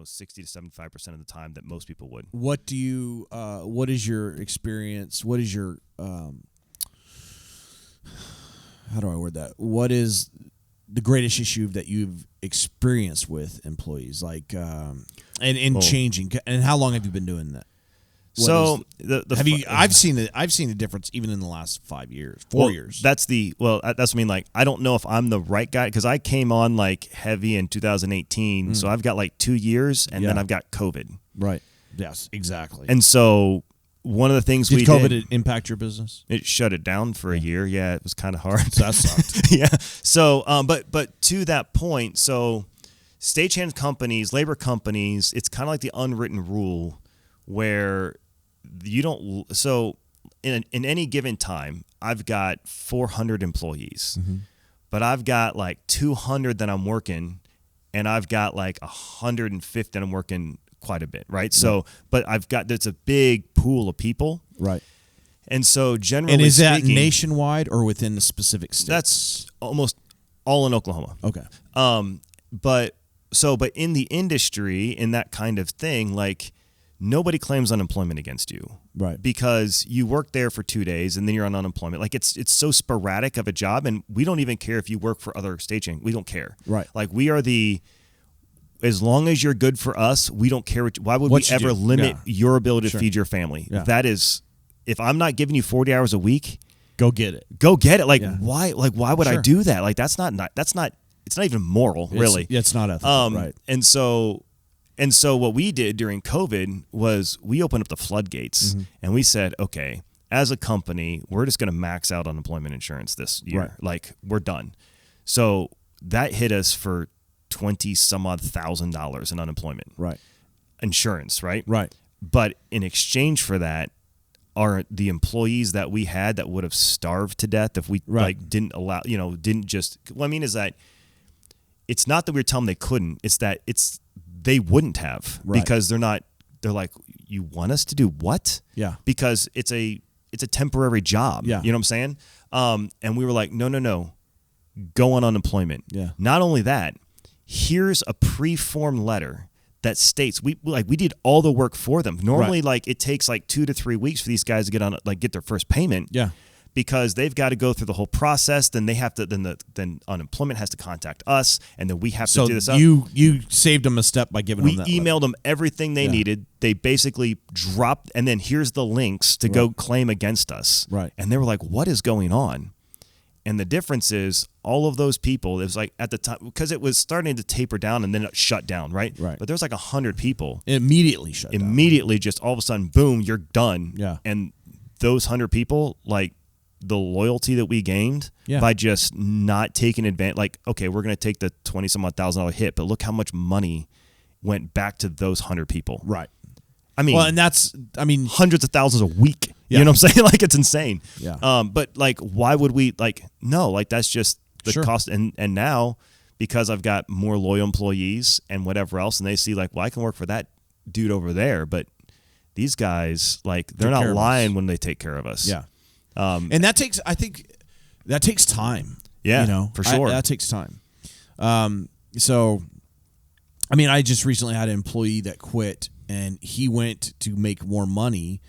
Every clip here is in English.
60 to 75% of the time that most people would. What do you? What is your experience? What is your? How do I word that? What is the greatest issue that you've experienced with employees, like, and changing? And how long have you been doing that? I've seen the difference even in the last 5 years, 4 years. That's what I mean. Like, I don't know if I'm the right guy because I came on like heavy in 2018, so I've got like 2 years, and then I've got COVID. Right. Yes. Exactly. And so one of the things did COVID impact your business? It shut it down for a year. Yeah, it was kind of hard. So that sucked. Yeah. So, but to that point, so stagehand companies, labor companies, it's kind of like the unwritten rule where you don't. So in any given time, I've got 400 employees, but I've got like 200 that I'm working, and I've got like 150 that I'm working quite a bit, right? So, but there's a big pool of people, right? And so generally, and is that nationwide or within the specific states? That's almost all in Oklahoma. Okay. But in the industry, in that kind of thing, like, nobody claims unemployment against you, right? Because you work there for 2 days and then you're on unemployment. Like, it's so sporadic of a job, and we don't even care if you work for other staging. We don't care, right? Like, we are as long as you're good for us, we don't care. Why would we ever limit your ability to feed your family? Yeah. That is, if I'm not giving you 40 hours a week, go get it. Go get it. Like, why? Like, why would I do that? Like, that's not. It's not even moral, really. It's not ethical, right? And so what we did during COVID was we opened up the floodgates, and we said, okay, as a company, we're just going to max out unemployment insurance this year. Right. Like, we're done. So that hit us for $20,000 in unemployment, right? Insurance, right? Right. But in exchange for that, are the employees that we had that would have starved to death if we didn't allow, didn't just. What I mean is that it's not that we were telling them they couldn't. It's that they wouldn't have, because they're not. They're like, you want us to do what? Yeah. Because it's a temporary job. Yeah. You know what I'm saying? And we were like, no, go on unemployment. Yeah. Not only that, here's a pre-formed letter that states we did all the work for them. Normally, like, it takes like 2 to 3 weeks for these guys to get their first payment. Yeah. Because they've got to go through the whole process. Then they have to. Then unemployment has to contact us, and then we have to do this. So you saved them a step by giving them that. We emailed them everything they needed. They basically dropped, and then here's the links to go claim against us. Right. And they were like, "What is going on?" And the difference is, all of those people, it was like at the time, because it was starting to taper down and then it shut down, right? Right. But there's like 100 people. It immediately shut down. Immediately, just all of a sudden, boom, you're done. Yeah. And those 100 people, like, the loyalty that we gained by just not taking advantage, like, okay, we're going to take the $20,000 hit, but look how much money went back to those 100 people. Right. I mean, hundreds of thousands a week. Yeah. You know what I'm saying? Like, it's insane. Yeah. But like, why would we, like, no, like, that's just the cost. And now, because I've got more loyal employees and whatever else, and they see like, well, I can work for that dude over there, but these guys, like, they're not lying when they take care of us. Yeah. And that takes, I think, time. Yeah, for sure. That takes time. So, I mean, I just recently had an employee that quit, and he went to make more money,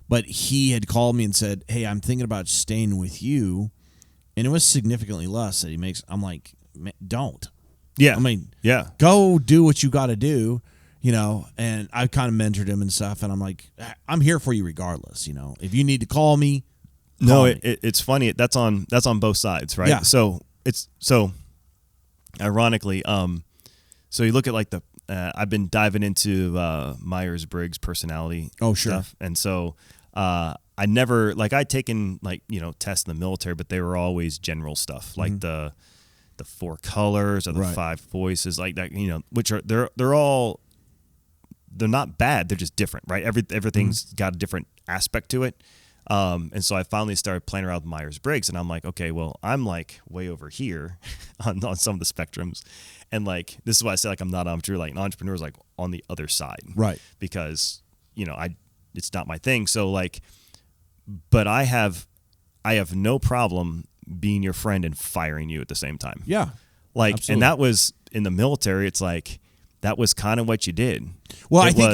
but he had called me and said, hey, I'm thinking about staying with you, and it was significantly less that he makes. I'm like, don't. Yeah. I mean, go do what you got to do. And I kind of mentored him and stuff, and I'm like, I'm here for you regardless. If you need to call me. It's funny. That's on both sides, right? Yeah. So ironically, so you look at like I've been diving into Myers-Briggs personality stuff, and so I never, like, I'd taken, like, tests in the military, but they were always general stuff, like the 4 colors or the 5 voices, like that, which are they're not bad, they're just different, right? Everything's got a different aspect to it. And so I finally started playing around with Myers-Briggs, and I'm like, okay, well, I'm like way over here on some of the spectrums. And like, this is why I say, like, I'm not an entrepreneur. Like, an entrepreneur is like on the other side. Right. Because, it's not my thing. So like, but I have no problem being your friend and firing you at the same time. Yeah. Like, absolutely. And that was in the military. It's like, that was kind of what you did. Well, I think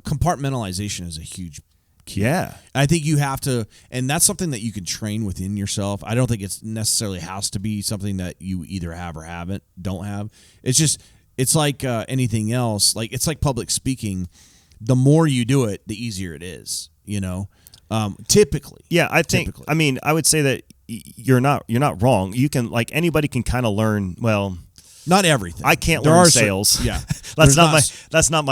compartmentalization is a huge key. Yeah. I think you have to, and that's something that you can train within yourself. I don't think it's necessarily has to be something that you either have or don't have. It's like anything else. Like, it's like public speaking. The more you do it, the easier it is, typically. Yeah, I mean, I would say that you're not wrong. You can, like, anybody can kind of learn, well, not everything. I can't learn sales. Yeah. That's not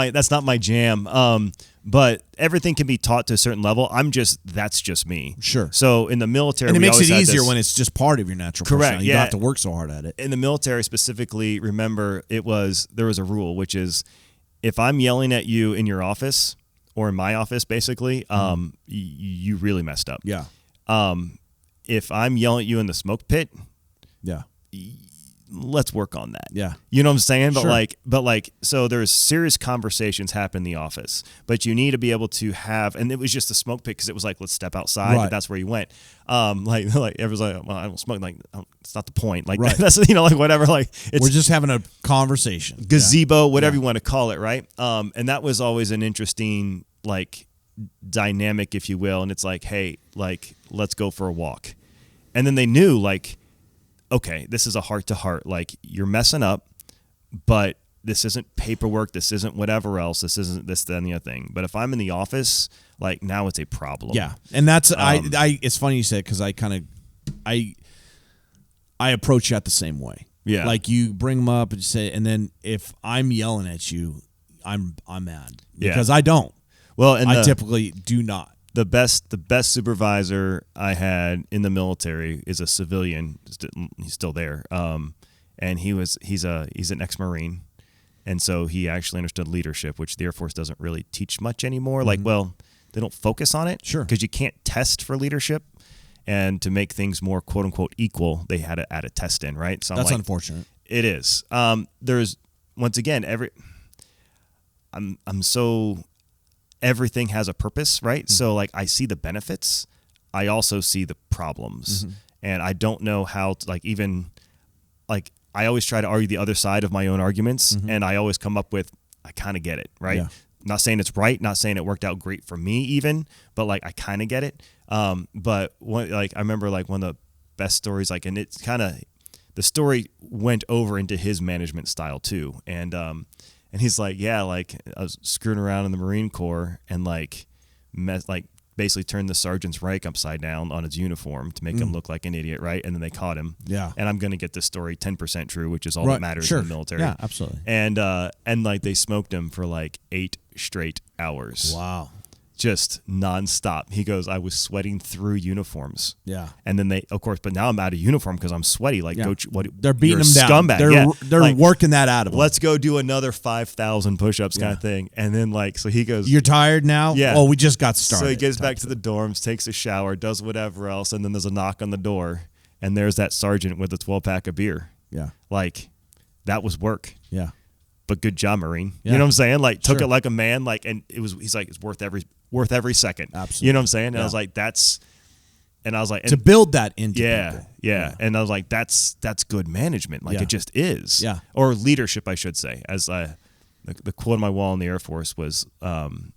my jam. But everything can be taught to a certain level. That's just me. Sure. So in the military, and it makes it easier when it's just part of your natural correct. You don't have to work so hard at it. In the military specifically, remember there was a rule, which is if I'm yelling at you in your office or in my office, basically, you really messed up. Yeah. If I'm yelling at you in the smoke pit, yeah, let's work on that. Yeah. You know what I'm saying? But sure. So there's serious conversations happen in the office, but you need to be able to have, and it was just a smoke pit because it was like, let's step outside. Right. That's where you went. Like everyone's like, well, I don't smoke. Like, it's not the point. Like, right. That's, like whatever. Like, we're just having a conversation. Gazebo, whatever you want to call it. Right. And that was always an interesting, like, dynamic, if you will. And it's like, hey, like, let's go for a walk. And then they knew, like, okay, this is a heart-to-heart. Like, you're messing up, but this isn't paperwork. This isn't whatever else. This isn't this, that, and the other thing. But if I'm in the office, like, now it's a problem. Yeah, and that's it's funny you said, because I approach that the same way. Yeah, like, you bring them up and say, and then if I'm yelling at you, I'm mad because I don't. Well, and I typically do not. The best supervisor I had in the military is a civilian. He's still there, and he's an ex-Marine, and so he actually understood leadership, which the Air Force doesn't really teach much anymore. Mm-hmm. Like, well, they don't focus on it, sure, because you can't test for leadership, and to make things more quote unquote equal, they had to add a test in, right? So that's unfortunate. It is. There's once again I'm so. Everything has a purpose, right? Mm-hmm. So, like, I see the benefits. I also see the problems. Mm-hmm. And I don't know how to, like, even, like, I always try to argue the other side of my own arguments, mm-hmm. and I always come up with, I kind of get it, right? Yeah. Not saying it's right, not saying it worked out great for me even, but, like, I kind of get it. But, I remember, like, one of the best stories, like, and it's kind of, the story went over into his management style, too. And he's like, yeah, like, I was screwing around in the Marine Corps and, like, basically turned the sergeant's rank upside down on his uniform to make him look like an idiot, right? And then they caught him. Yeah. And I'm going to get this story 10% true, which is all that matters in the military. Yeah, absolutely. And like, they smoked him for, like, 8 straight hours. Wow. Just nonstop. He goes, I was sweating through uniforms. Yeah. And then of course, but now I'm out of uniform because I'm sweaty. Like, yeah. They're beating him down. Scumbag. They're like, working that out of him. Let's go do another 5,000 push-ups kind of thing. And then, like, so he goes, you're tired now? Yeah. Oh, we just got started. So he gets back to the dorms, takes a shower, does whatever else, and then there's a knock on the door, and there's that sergeant with a 12-pack of beer. Yeah. Like, that was work. Yeah. But good job, Marine. Yeah. You know what I'm saying? Like, took it like a man. Like, and he's like, it's worth every second. Absolutely. You know what I'm saying? And I was like, to build that into people. Yeah. And I was like, that's good management. Like, it just is. Yeah. Or leadership, I should say. As the quote on my wall in the Air Force was,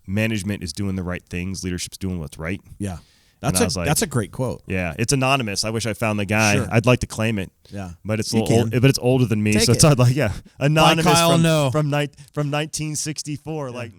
management is doing the right things. Leadership's doing what's right. Yeah. That's a great quote. Yeah, it's anonymous. I wish I found the guy. Sure. I'd like to claim it. Yeah, but it's old. But it's older than me, so it's like, yeah, anonymous Kyle Noe. from 1964. Like.